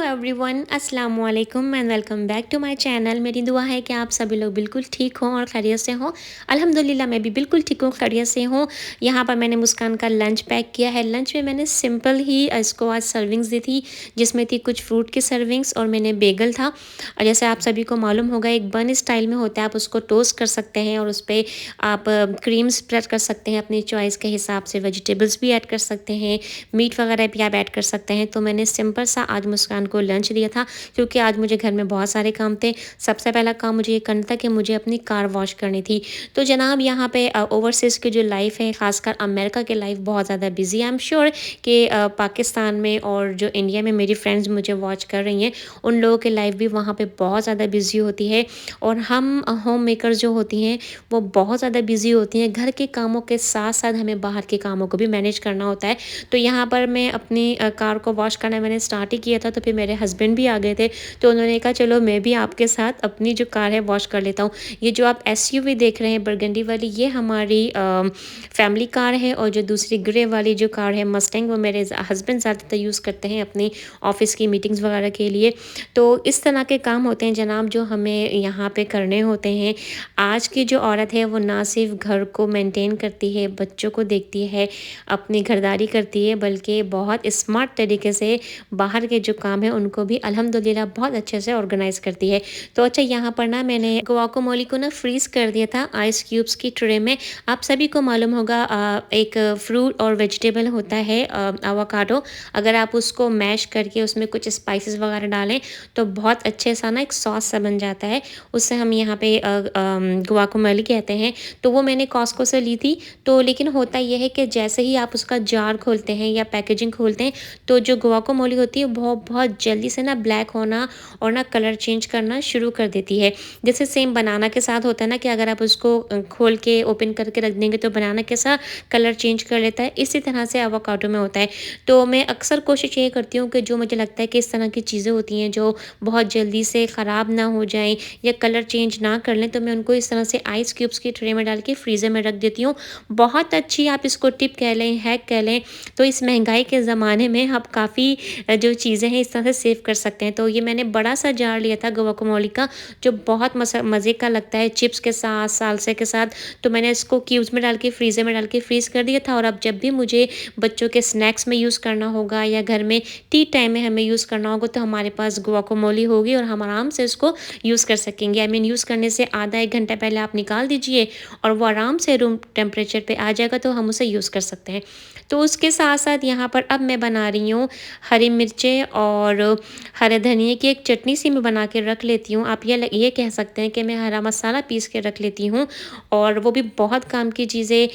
Everyone, अस्सलाम वालेकुम and welcome back to my channel. मेरी दुआ है कि आप सभी लोग बिल्कुल ठीक हों और खैरियत से हों। अल्हम्दुलिल्लाह मैं भी बिल्कुल ठीक हूँ, खैरियत से हूँ। यहाँ पर मैंने मुस्कान का लंच पैक किया है। लंच में मैंने सिंपल ही इसको आज सर्विंग्स दी थी, जिसमें थी कुछ फ्रूट की सर्विंग्स और मैंने बेगल था। और जैसे आप सभी को मालूम होगा, एक बन स्टाइल में होता है, आप उसको टोस्ट कर सकते हैं और उस पर आप क्रीम स्प्रेड कर सकते हैं अपनी चॉइस के हिसाब से। वेजिटेबल्स भी ऐड कर सकते हैं, मीट वगैरह भी आप ऐड कर सकते हैं। तो मैंने सिंपल सा आज मुस्कान को लंच दिया था, क्योंकि आज मुझे घर में बहुत सारे काम थे। सबसे पहला काम मुझे ये करना था कि मुझे अपनी कार वॉश करनी थी। तो जनाब यहाँ पे ओवरसीज़ की जो लाइफ है, ख़ासकर अमेरिका की लाइफ बहुत ज़्यादा बिजी है। आई एम श्योर कि पाकिस्तान में और जो इंडिया में मेरी फ्रेंड्स मुझे वॉच कर रही हैं, उन लोगों की लाइफ भी वहाँ पे बहुत ज़्यादा बिजी होती है। और हम होम मेकर जो होती हैं, वो बहुत ज़्यादा बिजी होती हैं। घर के कामों के साथ साथ हमें बाहर के कामों को भी मैनेज करना होता है। तो यहाँ पर मैं अपनी कार को वॉश करना मैंने स्टार्ट ही किया था, तो फिर मेरे हस्बैंड भी आ गए थे। तो उन्होंने कहा चलो मैं भी आपके साथ अपनी जो कार है वॉश कर लेता हूँ। ये जो आप एसयूवी देख रहे हैं बरगंडी वाली, ये हमारी फैमिली कार है। और जो दूसरी ग्रे वाली जो कार है मस्टैंग, वो मेरे हस्बैंड ज़्यादातर यूज़ करते हैं अपनी ऑफिस की मीटिंग्स वगैरह के लिए। तो इस तरह के काम होते हैं जनाब, जो हमें यहाँ पे करने होते हैं। आज की जो औरत है, वो ना सिर्फ घर को मेंटेन करती है, बच्चों को देखती है, अपनी घरदारी करती है, बल्कि बहुत स्मार्ट तरीके से बाहर के जो काम है उनको भी अल्हम्दुलिल्लाह बहुत अच्छे से ऑर्गेनाइज़ करती है। तो अच्छा, यहाँ पर ना मैंने गुआकामोली को ना फ्रीज़ कर दिया था आइस क्यूब्स की ट्रे में। आप सभी को मालूम होगा एक फ्रूट और वेजिटेबल होता है एवोकाडो। अगर आप उसको मैश करके उसमें कुछ स्पाइसेस वगैरह डालें, तो बहुत अच्छे सा ना एक सॉस सा बन जाता है। उससे हम यहाँ पे गुआकामोली कहते हैं। तो वो मैंने कॉस्को से ली थी। तो लेकिन होता यह है कि जैसे ही आप उसका जार खोलते हैं या पैकेजिंग खोलते हैं, तो जो गुआकामोली होती है बहुत बहुत जल्दी से ना ब्लैक होना और ना कलर चेंज करना शुरू कर देती है। जैसे सेम बनाना के साथ होता है ना, कि अगर आप उसको खोल के ओपन करके रख देंगे तो बनाना कैसा कलर चेंज कर लेता है, इसी तरह से एवोकाडो में होता है। तो मैं अक्सर कोशिश ये करती हूँ कि जो मुझे लगता है कि इस तरह की चीज़ें होती हैं जो बहुत जल्दी से ख़राब ना हो जाएँ या कलर चेंज ना कर लें, तो मैं उनको इस तरह से आइस क्यूब्स की ट्रे में डाल के फ्रीज़र में रख देती हूँ। बहुत अच्छी आप इसको टिप कह लें, हैक कह लें, तो इस महंगाई के ज़माने में आप काफ़ी जो चीज़ें हैं इस तरह से सेव कर सकते हैं। तो ये मैंने बड़ा सा जार लिया था गुआकामोली का, जो बहुत मज़े का लगता है चिप्स के साथ, सालसे के साथ। तो मैंने इसको क्यूब्स में डाल के फ्रीज़र में डाल के फ्रीज़ कर दिया था। और अब जब भी मुझे बच्चों के स्नैक्स में यूज़ करना होगा या घर में टी टाइम में हमें यूज़ करना होगा, तो हमारे पास गुआकामोली होगी और हम आराम से इसको यूज़ कर सकेंगे। आई मीन यूज़ करने से आधा 1 घंटा पहले आप निकाल दीजिए और वो आराम से रूम टेम्परेचर पे आ जाएगा, तो हम उसे यूज़ कर सकते हैं। तो उसके साथ-साथ यहाँ पर अब मैं बना रही हूँ हरी मिर्चें और हरे धनिये की एक चटनी सी मैं बना के रख लेती हूँ। आप ये कह सकते हैं कि मैं हरा मसाला पीस के रख लेती हूँ, और वो भी बहुत काम की चीज़ें,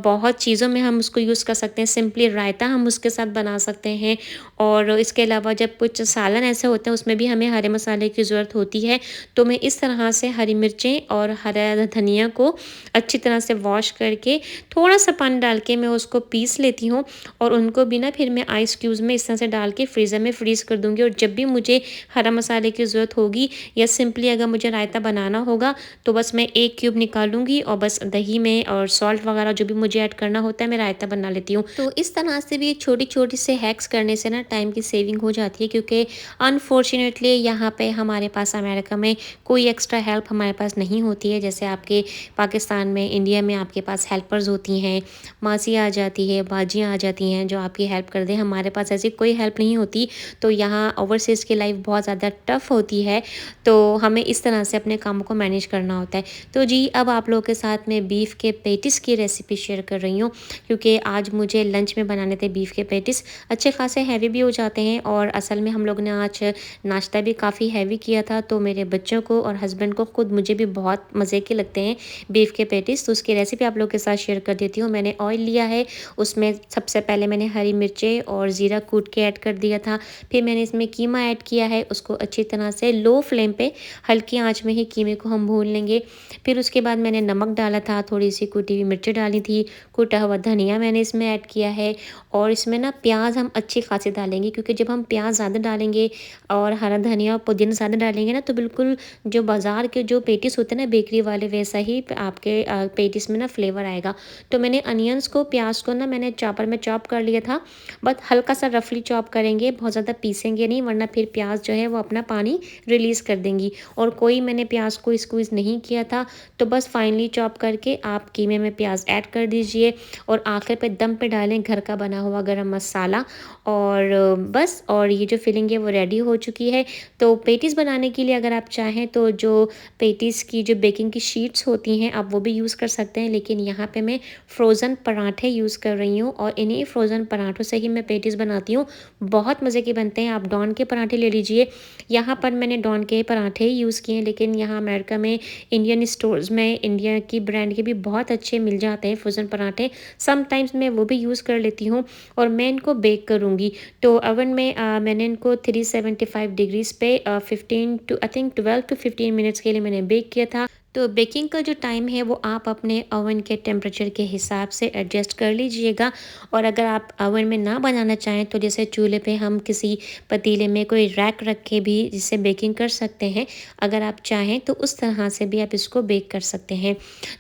बहुत चीज़ों में हम उसको यूज़ कर सकते हैं। सिंपली रायता हम उसके साथ बना सकते हैं। और इसके अलावा जब कुछ सालन ऐसे होते हैं उसमें भी हमें हरे मसाले की ज़रूरत होती है। तो मैं इस तरह से हरी मिर्चें और हरा धनिया को अच्छी तरह से वॉश करके थोड़ा-सा पानी डाल के मैं उसको पीस लेती हूँ। और उनको भी ना फिर मैं आइस क्यूब्स में इस तरह से डाल के फ्रीज़र में फ्रीज़ कर दूँगी। और जब भी मुझे हरा मसाले की ज़रूरत होगी या सिंपली अगर मुझे रायता बनाना होगा, तो बस मैं 1 क्यूब निकालूँगी और बस दही में और सॉल्ट वगैरह जो भी मुझे ऐड करना होता है, मैं रायता बना लेती हूँ। तो इस तरह से भी छोटी-छोटी से हैक्स करने से ना टाइम की सेविंग हो जाती है, क्योंकि अनफॉर्च्युनेटली यहाँ पे हमारे पास अमेरिका में कोई एक्स्ट्रा हेल्प हमारे पास नहीं होती है। जैसे आपके पाकिस्तान में, इंडिया में आपके पास हेल्पर्स होती हैं, मासी आ जाती है, बाजियाँ आ जाती हैं जो आपकी हेल्प कर दें। हमारे पास ऐसी कोई हेल्प नहीं होती। तो यहाँ ओवरसीज़ की लाइफ बहुत ज़्यादा टफ़ होती है, तो हमें इस तरह से अपने कामों को मैनेज करना होता है। तो जी, अब आप लोगों के साथ मैं बीफ के पैटिस की रेसिपी शेयर कर रही हूँ, क्योंकि आज मुझे लंच में बनाने थे बीफ के पैटिस। अच्छे खासे हैवी भी हो जाते हैं, और असल में हम लोग ने आज नाश्ता भी काफ़ी हैवी किया था। तो मेरे बच्चों को और हस्बैंड को, खुद मुझे भी बहुत मज़े के लगते हैं बीफ के पैटिस। तो उसकी रेसिपी आप लोगों के साथ शेयर कर देती हूँ। मैंने ऑयल लिया है, उसमें सबसे पहले मैंने हरी मिर्चें और ज़ीरा कूट के ऐड कर दिया था। फिर मैंने इसमें कीमा ऐड किया है, उसको अच्छी तरह से लो फ्लेम पे हल्की आंच में ही कीमे को हम भून लेंगे। फिर उसके बाद मैंने नमक डाला था, थोड़ी सी कुटी हुई मिर्ची डाली थी, कूटा हुआ धनिया मैंने इसमें ऐड किया है। और इसमें ना प्याज हम अच्छी खासी डालेंगे, क्योंकि जब हम प्याज ज़्यादा डालेंगे और हरा धनिया और पुदीना ज़्यादा डालेंगे ना, तो बिल्कुल जो बाज़ार के जो पेटिस होते हैं ना बेकरी वाले, वैसा ही आपके पेटिस में ना फ्लेवर आएगा। तो मैंने अनियंस को, प्याज को ना मैंने चॉपर में चॉप कर लिया था। बस हल्का सा रफली चॉप करेंगे, बहुत ज़्यादा पीसेंगे घिसेंगे नहीं, वरना फिर प्याज जो है वो अपना पानी रिलीज़ कर देंगी। और कोई मैंने प्याज को स्क्वीज़ नहीं किया था, तो बस फाइनली चॉप करके आप कीमे में प्याज ऐड कर दीजिए और आखिर पे दम पे डालें घर का बना हुआ गरम मसाला। और बस, और ये जो फिलिंग है वो रेडी हो चुकी है। तो पेटीज़ बनाने के लिए अगर आप चाहें तो जो पेटीज़ की जो बेकिंग की शीट्स होती हैं आप वो भी यूज़ कर सकते हैं, लेकिन यहाँ पे मैं फ्रोज़न पराठे यूज़ कर रही हूँ और इन्हीं फ्रोज़न पराठों से ही मैं पेटीज़ बनाती हूँ। बहुत मज़े के बनते हैं। आप डॉन के पराठे ले लीजिए। यहाँ पर मैंने डॉन के पराठे ही यूज़ किए हैं, लेकिन यहाँ अमेरिका में इंडियन स्टोर्स में इंडिया की ब्रांड के भी बहुत अच्छे मिल जाते हैं फ्रोज़न पराठे। समटाइम्स मैं वो भी यूज़ कर लेती हूँ और मैं इनको बेक करूँगी। तो ओवन में मैंने इनको 375 डिग्रीज़ पे 15 to I think 12 to 15 minutes के लिए मैंने बेक किया था। तो बेकिंग का जो टाइम है वो आप अपने ओवन के टेम्परेचर के हिसाब से एडजस्ट कर लीजिएगा। और अगर आप ओवन में ना बनाना चाहें तो जैसे चूल्हे पे हम किसी पतीले में कोई रैक रख के भी जिससे बेकिंग कर सकते हैं, अगर आप चाहें तो उस तरह से भी आप इसको बेक कर सकते हैं।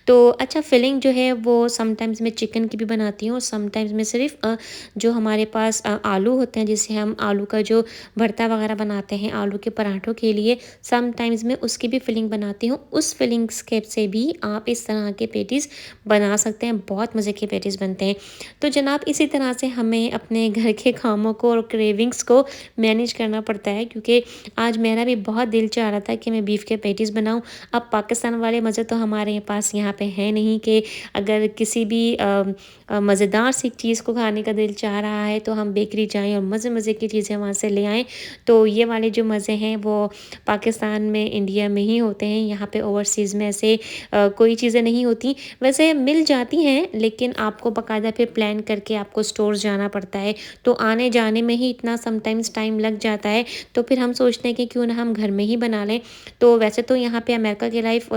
तो अच्छा, फिलिंग जो है वो समटाइम्स मैं चिकन की भी बनाती हूँ और समटाइम्स मैं सिर्फ जो हमारे पास आलू होते हैं, जिससे हम आलू का जो भरता वगैरह बनाते हैं आलू के पराठों के लिए, समटाइम्स मैं उसकी भी फिलिंग बनाती हूँ। उस फिलिंग स्केप से भी आप इस तरह के पेटीज़ बना सकते हैं। बहुत मज़े के पेटीज़ बनते हैं। तो जनाब, इसी तरह से हमें अपने घर के कामों को और क्रेविंग्स को मैनेज करना पड़ता है, क्योंकि आज मेरा भी बहुत दिल चाह रहा था कि मैं बीफ के पेटीज़ बनाऊं। अब पाकिस्तान वाले मज़े तो हमारे पास यहाँ पे है नहीं कि अगर किसी भी मज़ेदार सी चीज़ को खाने का दिल चाह रहा है तो हम बेकरी जाएं और मज़े मज़े की चीज़ें वहाँ से ले आएँ। तो ये वाले जो मज़े हैं वो पाकिस्तान में, इंडिया में ही होते हैं। यहाँ पे ओवरसीज़ में ऐसे कोई चीज़ें नहीं होती। वैसे मिल जाती हैं, लेकिन आपको बाकायदा फिर प्लान करके आपको स्टोर्स जाना पड़ता है। तो आने जाने में ही इतना समटाइम्स टाइम लग जाता है। तो फिर हम सोचते हैं कि क्यों ना हम घर में ही बना लें। तो वैसे तो यहाँ पे अमेरिका की लाइफ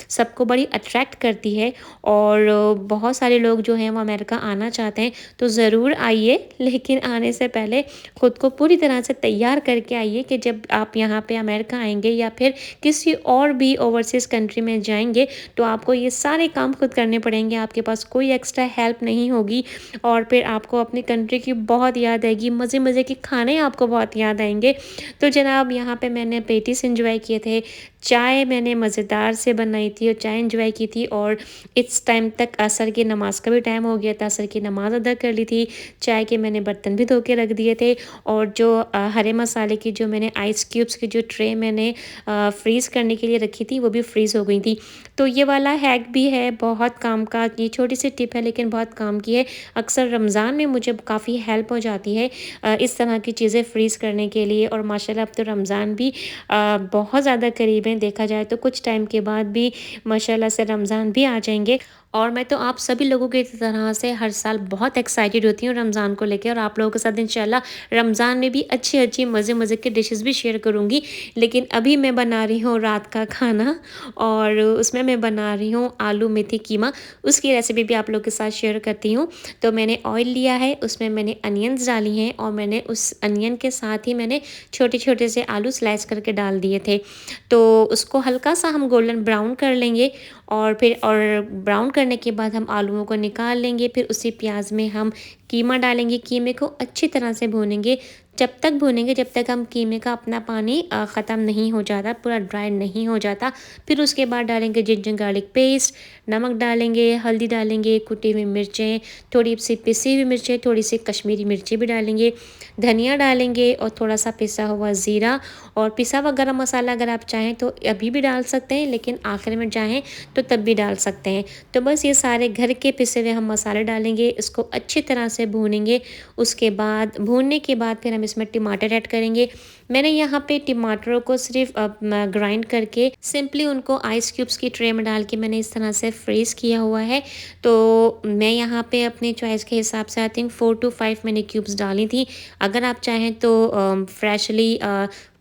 सबको बड़ी अट्रैक्ट करती है और बहुत सारे लोग जो हैं वो अमेरिका आना चाहते हैं। तो ज़रूर आइए, लेकिन आने से पहले ख़ुद को पूरी तरह से तैयार करके आइए कि जब आप यहाँ पे अमेरिका आएंगे या फिर किसी और भी ओवरसीज़ कंट्री में जाएंगे तो आपको ये सारे काम खुद करने पड़ेंगे। आपके पास कोई एक्स्ट्रा हेल्प नहीं होगी और फिर आपको अपनी कंट्री की बहुत याद आएगी। मज़े मज़े के खाने आपको बहुत याद आएंगे। तो जनाब, यहाँ पे मैंने पेटीज़ एंजॉय किए थे, चाय मैंने मज़ेदार से बनाई थी और चाय एंजॉय की थी। और इस टाइम तक असर की नमाज़ का भी टाइम हो गया था, असर की नमाज़ अदा कर ली थी। चाय के मैंने बर्तन भी धो के रख दिए थे और जो हरे मसाले की जो मैंने आइस क्यूब्स की जो ट्रे मैंने फ्रीज़ करने के लिए रखी थी वो भी फ्रीज़ हो गई थी। तो ये वाला हैक भी है, बहुत काम का। ये छोटी सी टिप है लेकिन बहुत काम की है। अक्सर रमज़ान में मुझे काफ़ी हेल्प हो जाती है इस तरह की चीज़ें फ्रीज़ करने के लिए। और माशाल्लाह अब तो रमज़ान भी बहुत ज़्यादा करीब है। देखा जाए तो कुछ टाइम के बाद भी माशाल्लाह से रमज़ान भी आ जाएंगे। और मैं तो आप सभी लोगों की तरह से हर साल बहुत एक्साइटेड होती हूँ रमज़ान को लेकर, और आप लोगों के साथ इंशाल्लाह रमज़ान में भी अच्छी अच्छी मज़े मज़े के डिशेस भी शेयर करूँगी। लेकिन अभी मैं बना रही हूँ रात का खाना और उसमें मैं बना रही हूँ आलू मेथी कीमा। उसकी रेसिपी भी आप लोगों के साथ शेयर करती हूँ। तो मैंने ऑयल लिया है, उसमें मैंने अनियंस डाली हैं और मैंने उस अनियन के साथ ही मैंने छोटे छोटे से आलू स्लाइस करके डाल दिए थे। तो उसको हल्का सा हम गोल्डन ब्राउन कर लेंगे और फिर ब्राउन करने के बाद हम आलूओं को निकाल लेंगे। फिर उसी प्याज में हम कीमा डालेंगे, कीमे को अच्छी तरह से भूनेंगे। जब तक भूनेंगे जब तक हम कीमे का अपना पानी ख़त्म नहीं हो जाता, पूरा ड्राई नहीं हो जाता। फिर उसके बाद डालेंगे जिंजर गार्लिक पेस्ट, नमक डालेंगे, हल्दी डालेंगे, कुटी हुई मिर्चें, थोड़ी सी पिसी हुई मिर्चें, थोड़ी सी कश्मीरी मिर्ची भी डालेंगे, धनिया डालेंगे और थोड़ा सा पिसा हुआ ज़ीरा और पिसा हुआ गरम मसाला अगर आप चाहें तो अभी भी डाल सकते हैं, लेकिन आखिर में चाहें तो तब भी डाल सकते हैं। तो बस ये सारे घर के पिसे हुए हम मसाले डालेंगे, इसको अच्छी तरह से भूनेंगे। उसके बाद भूनने के बाद फिर हम इसमें टमाटर ऐड करेंगे। मैंने यहाँ पे टमाटरों को सिर्फ ग्राइंड करके सिंपली उनको आइस क्यूब्स की ट्रे में डाल के मैंने इस तरह से फ्रीज़ किया हुआ है। तो मैं यहाँ पे अपने चॉइस के हिसाब से आई थिंक 4 to 5 मैंने क्यूब्स डाली थी। अगर आप चाहें तो फ्रेशली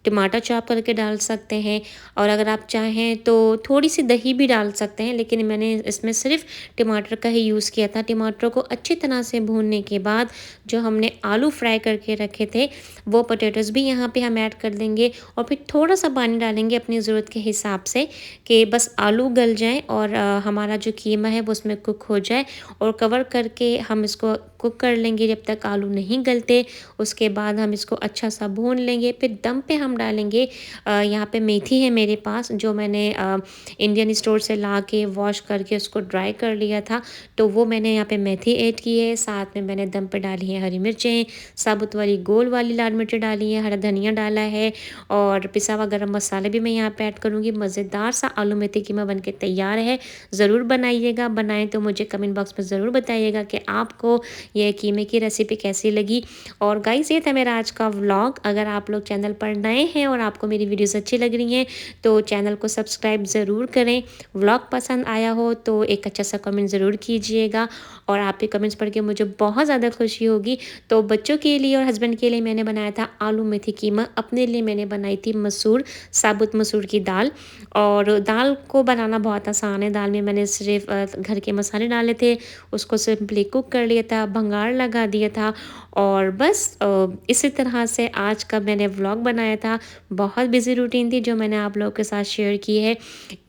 टमाटर चॉप करके डाल सकते हैं और अगर आप चाहें तो थोड़ी सी दही भी डाल सकते हैं, लेकिन मैंने इसमें सिर्फ टमाटर का ही यूज़ किया था। टमाटर को अच्छी तरह से भूनने के बाद जो हमने आलू फ्राई करके रखे थे वो पोटैटोज़ भी यहाँ पे हम ऐड कर देंगे और फिर थोड़ा सा पानी डालेंगे अपनी ज़रूरत के हिसाब से कि बस आलू गल जाएँ और हमारा जो कीमा है वो उसमें कुक हो जाए। और कवर करके हम इसको कुक कर लेंगे जब तक आलू नहीं गलते। उसके बाद हम इसको अच्छा सा भून लेंगे। फिर दम पे हम डालेंगे यहाँ पे मेथी है मेरे पास, जो मैंने इंडियन स्टोर से ला के वॉश करके उसको ड्राई कर लिया था, तो वो मैंने यहाँ पे मेथी ऐड की है। साथ में मैंने दम पे डाली है हरी मिर्चें, साबुत वाली गोल वाली लाल मिर्चें डाली है, हरा धनिया डाला है और पिसा हुआ गरम मसाला भी मैं यहाँ पे ऐड करूँगी। मज़ेदार सा आलू मेथी कीमा बन के तैयार है। ज़रूर बनाइएगा, बनाएं तो मुझे कमेंट बॉक्स में ज़रूर बताइएगा कि आपको ये कीमे की रेसिपी कैसी लगी। और गाइस, ये था मेरा आज का व्लॉग। अगर आप लोग चैनल पर नए हैं और आपको मेरी वीडियोस अच्छी लग रही हैं तो चैनल को सब्सक्राइब ज़रूर करें। व्लॉग पसंद आया हो तो एक अच्छा सा कमेंट ज़रूर कीजिएगा और आपके कमेंट्स पढ़ के मुझे बहुत ज़्यादा खुशी होगी। तो बच्चों के लिए और हस्बैंड के लिए मैंने बनाया था आलू मेथी कीमा, अपने लिए मैंने बनाई थी मसूर, साबुत मसूर की दाल। और दाल को बनाना बहुत आसान है। दाल में मैंने सिर्फ घर के मसाले डाले थे, उसको सिंपली कुक कर लिया था, भंगार लगा दिया था और बस इसी तरह से आज का मैंने व्लॉग बनाया था। बहुत बिजी रूटीन थी जो मैंने आप लोगों के साथ शेयर की है।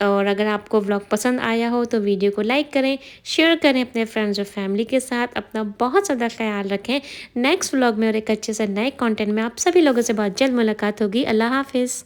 और अगर आपको व्लॉग पसंद आया हो तो वीडियो को लाइक करें, शेयर करें अपने फ्रेंड्स और फैमिली के साथ। अपना बहुत ज़्यादा ख्याल रखें। नेक्स्ट व्लॉग में और एक अच्छे से नए कंटेंट में आप सभी लोगों से बहुत जल्द मुलाकात होगी। अल्लाह हाफिज़।